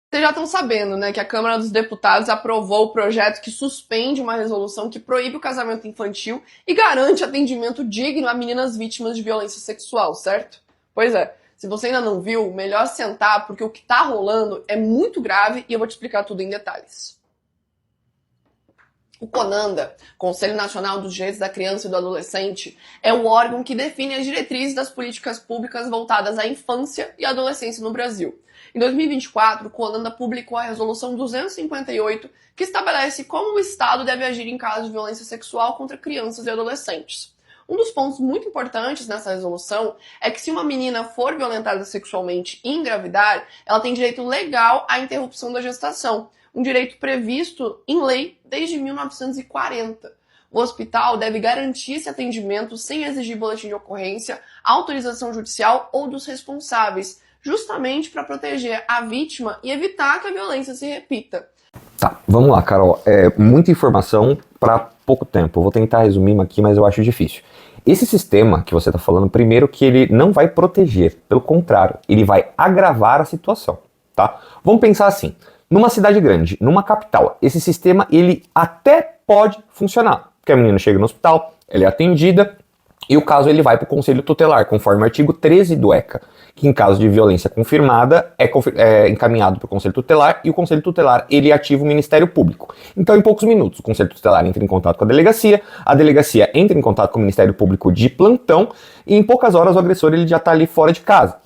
Vocês já estão sabendo, né, que a Câmara dos Deputados aprovou o projeto que suspende uma resolução que proíbe o casamento infantil e garante atendimento digno a meninas vítimas de violência sexual, certo? Pois é, se você ainda não viu, melhor sentar, porque o que tá rolando é muito grave e eu vou te explicar tudo em detalhes. O CONANDA, Conselho Nacional dos Direitos da Criança e do Adolescente, é o órgão que define as diretrizes das políticas públicas voltadas à infância e adolescência no Brasil. Em 2024, o CONANDA publicou a Resolução 258, que estabelece como o Estado deve agir em caso de violência sexual contra crianças e adolescentes. Um dos pontos muito importantes nessa resolução é que se uma menina for violentada sexualmente e engravidar, ela tem direito legal à interrupção da gestação, um direito previsto em lei desde 1940. O hospital deve garantir esse atendimento sem exigir boletim de ocorrência, autorização judicial ou dos responsáveis, justamente para proteger a vítima e evitar que a violência se repita. Tá, vamos lá, Carol. É muita informação para pouco tempo. Eu vou tentar resumir aqui, mas eu acho difícil. Esse sistema que você está falando, primeiro que ele não vai proteger, pelo contrário, ele vai agravar a situação, tá? Vamos pensar assim, numa cidade grande, numa capital, esse sistema ele até pode funcionar, porque a menina chega no hospital, ela é atendida e o caso ele vai para o Conselho Tutelar, conforme o artigo 13 do ECA, que em caso de violência confirmada é encaminhado para o Conselho Tutelar e o Conselho Tutelar ele ativa o Ministério Público. Então em poucos minutos o Conselho Tutelar entra em contato com a delegacia entra em contato com o Ministério Público de plantão e em poucas horas o agressor ele já está ali fora de casa.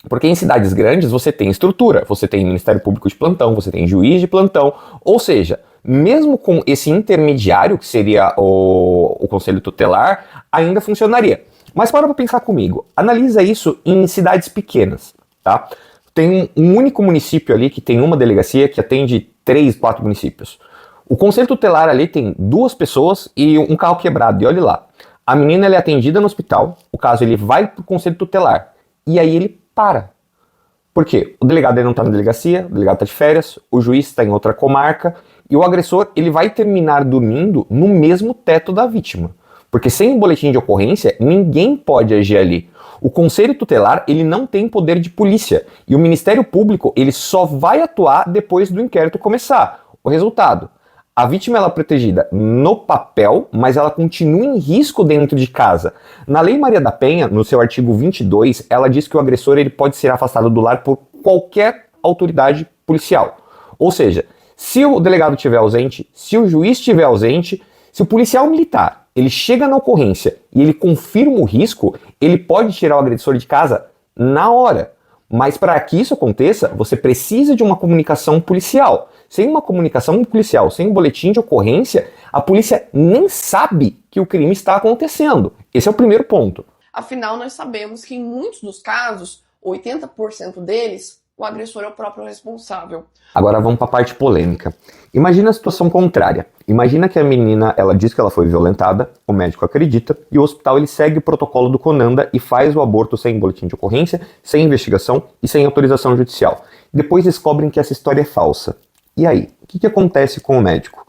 Porque em cidades grandes você tem estrutura, você tem Ministério Público de plantão, você tem juiz de plantão, ou seja, mesmo com esse intermediário, que seria o Conselho Tutelar, ainda funcionaria. Mas para pensar comigo, analisa isso em cidades pequenas, tá? Tem um único município ali que tem uma delegacia que atende 3, 4 municípios. O Conselho Tutelar ali tem 2 pessoas e um carro quebrado, e olha lá. A menina ela é atendida no hospital, o caso ele vai para o Conselho Tutelar, e aí ele para. Por quê? O delegado ele não está na delegacia, o delegado está de férias, o juiz está em outra comarca e o agressor ele vai terminar dormindo no mesmo teto da vítima. Porque sem o boletim de ocorrência, ninguém pode agir ali. O Conselho Tutelar ele não tem poder de polícia e o Ministério Público ele só vai atuar depois do inquérito começar. O resultado? A vítima ela é protegida no papel, mas ela continua em risco dentro de casa. Na Lei Maria da Penha, no seu artigo 22, ela diz que o agressor ele pode ser afastado do lar por qualquer autoridade policial. Ou seja, se o delegado estiver ausente, se o juiz estiver ausente, se o policial militar ele chega na ocorrência e ele confirma o risco, ele pode tirar o agressor de casa na hora. Mas para que isso aconteça, você precisa de uma comunicação policial. Sem uma comunicação policial, sem um boletim de ocorrência, a polícia nem sabe que o crime está acontecendo. Esse é o primeiro ponto. Afinal, nós sabemos que em muitos dos casos, 80% deles, o agressor é o próprio responsável. Agora vamos para a parte polêmica. Imagina a situação contrária. Imagina que a menina, ela diz que ela foi violentada, o médico acredita, e o hospital ele segue o protocolo do CONANDA e faz o aborto sem boletim de ocorrência, sem investigação e sem autorização judicial. Depois descobrem que essa história é falsa. E aí, o que acontece com o médico?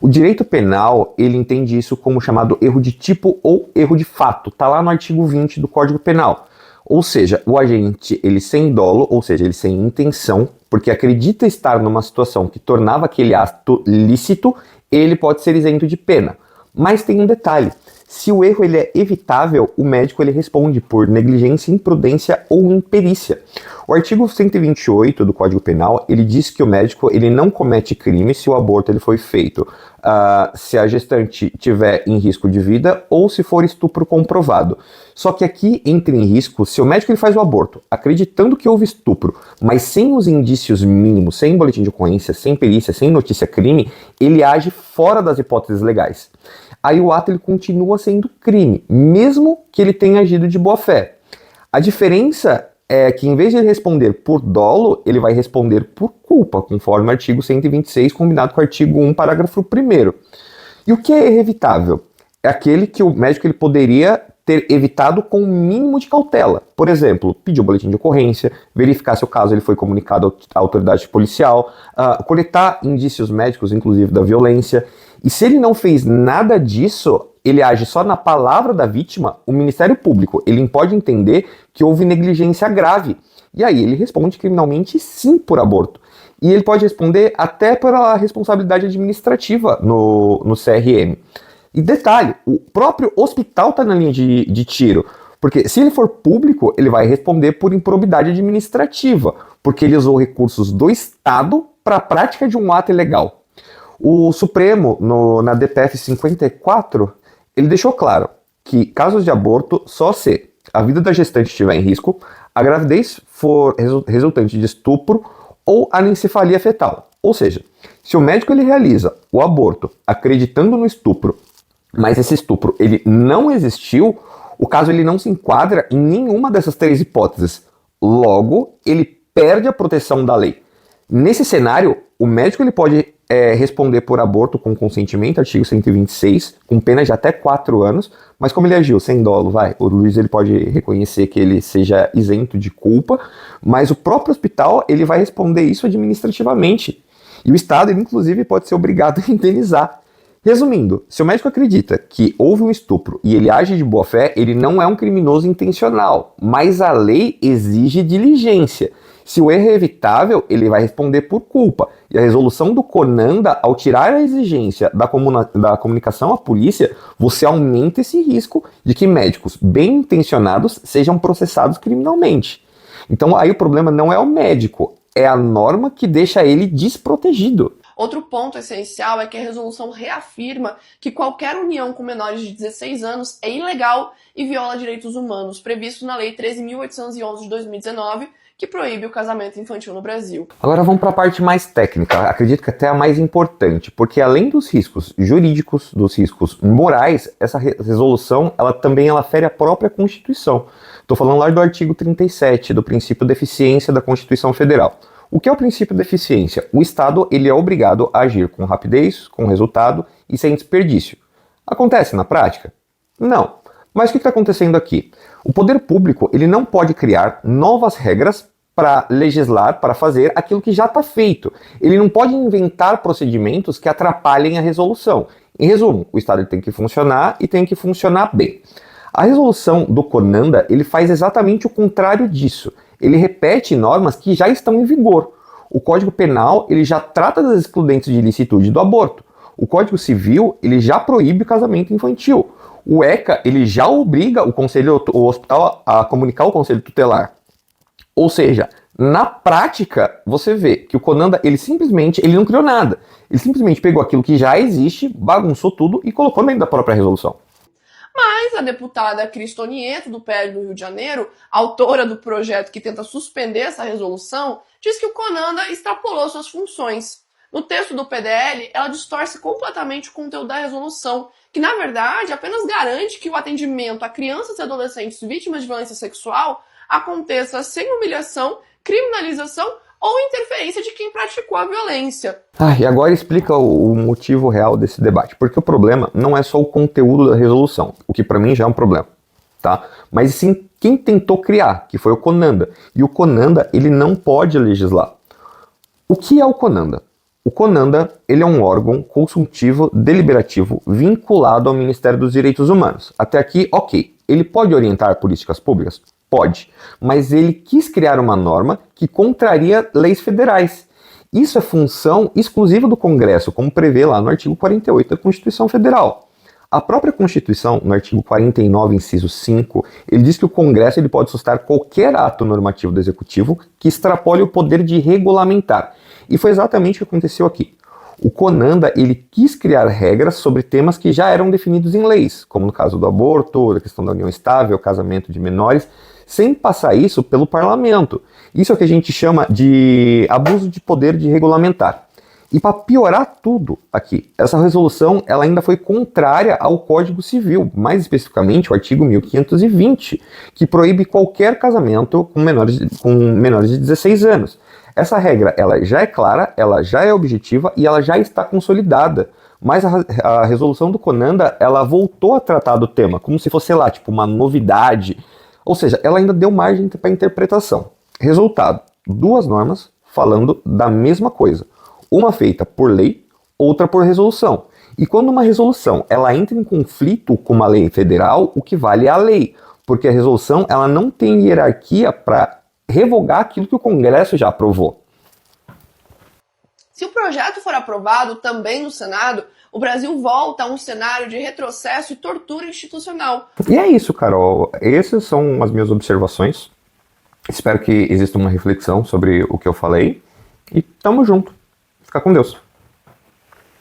O direito penal, ele entende isso como chamado erro de tipo ou erro de fato. Está lá no artigo 20 do Código Penal. Ou seja, o agente, ele sem dolo, ou seja, ele sem intenção, porque acredita estar numa situação que tornava aquele ato lícito, ele pode ser isento de pena. Mas tem um detalhe. Se o erro ele é evitável, o médico ele responde por negligência, imprudência ou imperícia. O artigo 128 do Código Penal, ele diz que o médico ele não comete crime se o aborto ele foi feito se a gestante tiver em risco de vida ou se for estupro comprovado. Só que aqui entra em risco se o médico ele faz o aborto acreditando que houve estupro, mas sem os indícios mínimos, sem boletim de ocorrência, sem perícia, sem notícia crime, ele age fora das hipóteses legais. Aí o ato ele continua sendo crime, mesmo que ele tenha agido de boa fé. A diferença é que em vez de ele responder por dolo, ele vai responder por culpa, conforme o artigo 126, combinado com o artigo 1, parágrafo 1º. E o que é evitável? É aquele que o médico ele poderia ter evitado com o mínimo de cautela. Por exemplo, pedir o boletim de ocorrência, verificar se o caso ele foi comunicado à autoridade policial, coletar indícios médicos, inclusive da violência. E se ele não fez nada disso, ele age só na palavra da vítima, o Ministério Público ele pode entender que houve negligência grave. E aí ele responde criminalmente sim por aborto. E ele pode responder até pela responsabilidade administrativa no CRM. E detalhe, o próprio hospital está na linha de tiro. Porque se ele for público, ele vai responder por improbidade administrativa, porque ele usou recursos do Estado para a prática de um ato ilegal. O Supremo, na DPF 54, ele deixou claro que casos de aborto só se a vida da gestante estiver em risco, a gravidez for resultante de estupro ou anencefalia fetal. Ou seja, se o médico ele realiza o aborto acreditando no estupro, mas esse estupro ele não existiu, o caso ele não se enquadra em nenhuma dessas três hipóteses. Logo, ele perde a proteção da lei. Nesse cenário, o médico ele pode responder por aborto com consentimento, artigo 126, com pena de até 4 anos, mas como ele agiu sem dolo, o Luiz ele pode reconhecer que ele seja isento de culpa, mas o próprio hospital ele vai responder isso administrativamente. E o Estado, ele, inclusive, pode ser obrigado a indenizar. Resumindo, se o médico acredita que houve um estupro e ele age de boa fé, ele não é um criminoso intencional, mas a lei exige diligência. Se o erro é evitável, ele vai responder por culpa. E a resolução do Conanda, ao tirar a exigência da comunicação à polícia, você aumenta esse risco de que médicos bem intencionados sejam processados criminalmente. Então aí o problema não é o médico, é a norma que deixa ele desprotegido. Outro ponto essencial é que a resolução reafirma que qualquer união com menores de 16 anos é ilegal e viola direitos humanos, previsto na Lei 13.811 de 2019, que proíbe o casamento infantil no Brasil. Agora vamos para a parte mais técnica, acredito que até a mais importante, porque além dos riscos jurídicos, dos riscos morais, essa resolução ela fere a própria Constituição. Estou falando lá do artigo 37, do princípio da eficiência da Constituição Federal. O que é o princípio da eficiência? O Estado ele é obrigado a agir com rapidez, com resultado e sem desperdício. Acontece na prática? Não. Mas o que está acontecendo aqui? O poder público ele não pode criar novas regras para legislar, para fazer aquilo que já está feito. Ele não pode inventar procedimentos que atrapalhem a resolução. Em resumo, o Estado ele tem que funcionar e tem que funcionar bem. A resolução do Conanda ele faz exatamente o contrário disso. Ele repete normas que já estão em vigor. O Código Penal ele já trata das excludentes de ilicitude do aborto. O Código Civil ele já proíbe o casamento infantil. O ECA ele já obriga o hospital a comunicar ao Conselho Tutelar. Ou seja, na prática, você vê que o Conanda ele não criou nada. Ele simplesmente pegou aquilo que já existe, bagunçou tudo e colocou dentro da própria resolução. Mas a deputada Cristonieto, do PL do Rio de Janeiro, autora do projeto que tenta suspender essa resolução, diz que o Conanda extrapolou suas funções. No texto do PDL, ela distorce completamente o conteúdo da resolução, que na verdade apenas garante que o atendimento a crianças e adolescentes vítimas de violência sexual aconteça sem humilhação, criminalização ou interferência de quem praticou a violência. E agora explica o motivo real desse debate, porque o problema não é só o conteúdo da resolução, o que para mim já é um problema, tá? Mas sim quem tentou criar, que foi o Conanda. E o Conanda, ele não pode legislar. O que é o Conanda? O Conanda, ele é um órgão consultivo deliberativo vinculado ao Ministério dos Direitos Humanos. Até aqui, ok. Ele pode orientar políticas públicas? Pode. Mas ele quis criar uma norma que contraria leis federais. Isso é função exclusiva do Congresso, como prevê lá no artigo 48 da Constituição Federal. A própria Constituição, no artigo 49, inciso 5, ele diz que o Congresso ele pode suscitar qualquer ato normativo do Executivo que extrapole o poder de regulamentar. E foi exatamente o que aconteceu aqui. O Conanda ele quis criar regras sobre temas que já eram definidos em leis, como no caso do aborto, da questão da união estável, casamento de menores, sem passar isso pelo parlamento. Isso é o que a gente chama de abuso de poder de regulamentar. E para piorar tudo aqui, essa resolução ela ainda foi contrária ao Código Civil, mais especificamente o artigo 1520, que proíbe qualquer casamento com menores de 16 anos. Essa regra ela já é clara, ela já é objetiva e ela já está consolidada. Mas a resolução do Conanda ela voltou a tratar do tema como se fosse, sei lá, tipo uma novidade. Ou seja, ela ainda deu margem para interpretação. Resultado, 2 normas falando da mesma coisa. Uma feita por lei, outra por resolução. E quando uma resolução ela entra em conflito com uma lei federal, o que vale é a lei. Porque a resolução ela não tem hierarquia para revogar aquilo que o Congresso já aprovou. Se o projeto for aprovado também no Senado, o Brasil volta a um cenário de retrocesso e tortura institucional. E é isso, Carol. Essas são as minhas observações. Espero que exista uma reflexão sobre o que eu falei. E tamo junto. Fica com Deus.